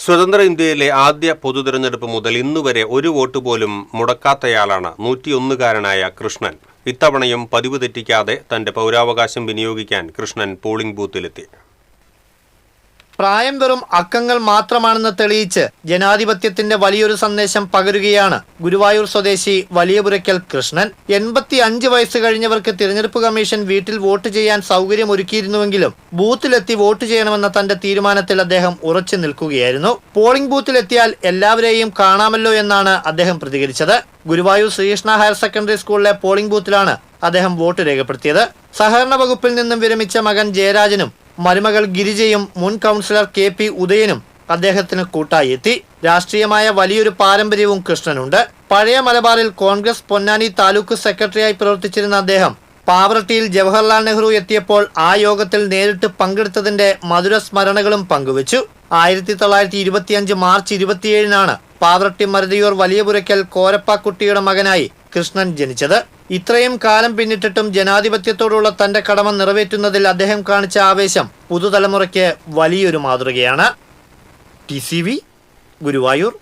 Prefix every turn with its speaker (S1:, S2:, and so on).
S1: സ്വതന്ത്ര ഇന്ത്യയിലെ ആദ്യ പൊതുതെരഞ്ഞെടുപ്പ് മുതൽ ഇന്നുവരെ ഒരു വോട്ട് പോലും മുടക്കാത്തയാളാണ് 101കാരനായ കൃഷ്ണൻ. ഇത്തവണയും പതിവ് തെറ്റിക്കാതെ തന്റെ പൗരാവകാശം വിനിയോഗിക്കാൻ കൃഷ്ണൻ പോളിംഗ് ബൂത്തിലെത്തി.
S2: പ്രായം വെറും അക്കങ്ങൾ മാത്രമാണെന്ന് തെളിയിച്ച് ജനാധിപത്യത്തിന്റെ വലിയൊരു സന്ദേശം പകരുകയാണ് ഗുരുവായൂർ സ്വദേശി വലിയപുരയ്ക്കൽ കൃഷ്ണൻ. 85 വയസ്സ് കഴിഞ്ഞവർക്ക് തിരഞ്ഞെടുപ്പ് കമ്മീഷൻ വീട്ടിൽ വോട്ട് ചെയ്യാൻ സൗകര്യം ഒരുക്കിയിരുന്നുവെങ്കിലും ബൂത്തിലെത്തി വോട്ട് ചെയ്യണമെന്ന തന്റെ തീരുമാനത്തിൽ അദ്ദേഹം ഉറച്ചു നിൽക്കുകയായിരുന്നു. പോളിംഗ് ബൂത്തിലെത്തിയാൽ എല്ലാവരെയും കാണാമല്ലോ എന്നാണ് അദ്ദേഹം പ്രതികരിച്ചത്. ഗുരുവായൂർ ശ്രീകൃഷ്ണ ഹയർ സെക്കൻഡറി സ്കൂളിലെ പോളിംഗ് ബൂത്തിലാണ് അദ്ദേഹം വോട്ട് രേഖപ്പെടുത്തിയത്. സഹകരണ വകുപ്പിൽ നിന്നും വിരമിച്ച മകൻ ജയരാജനും മരുമകൾ ഗിരിജയും മുൻ കൗൺസിലർ KP ഉദയനും അദ്ദേഹത്തിന് കൂട്ടായി എത്തി. രാഷ്ട്രീയമായ വലിയൊരു പാരമ്പര്യവും കൃഷ്ണനുണ്ട്. പഴയ മലബാറിൽ കോൺഗ്രസ് പൊന്നാനി താലൂക്ക് സെക്രട്ടറിയായി പ്രവർത്തിച്ചിരുന്ന അദ്ദേഹം പാവറട്ടിയിൽ ജവഹർലാൽ നെഹ്റു എത്തിയപ്പോൾ ആ യോഗത്തിൽ നേരിട്ട് പങ്കെടുത്തതിന്റെ മധുര സ്മരണകളും പങ്കുവച്ചു. 1925 മാർച്ച് 27-നാണ് പാവറട്ടി മരുതിയൂർ വലിയപുരയ്ക്കൽ കോരപ്പാക്കുട്ടിയുടെ മകനായി കൃഷ്ണൻ ജനിച്ചത്. ഇത്രയും കാലം പിന്നിട്ടിട്ടും ജനാധിപത്യത്തോടുള്ള തന്റെ കടമ നിറവേറ്റുന്നതിൽ അദ്ദേഹം കാണിച്ച ആവേശം പുതുതലമുറയ്ക്ക് വലിയൊരു മാതൃകയാണ്. TCV ഗുരുവായൂർ.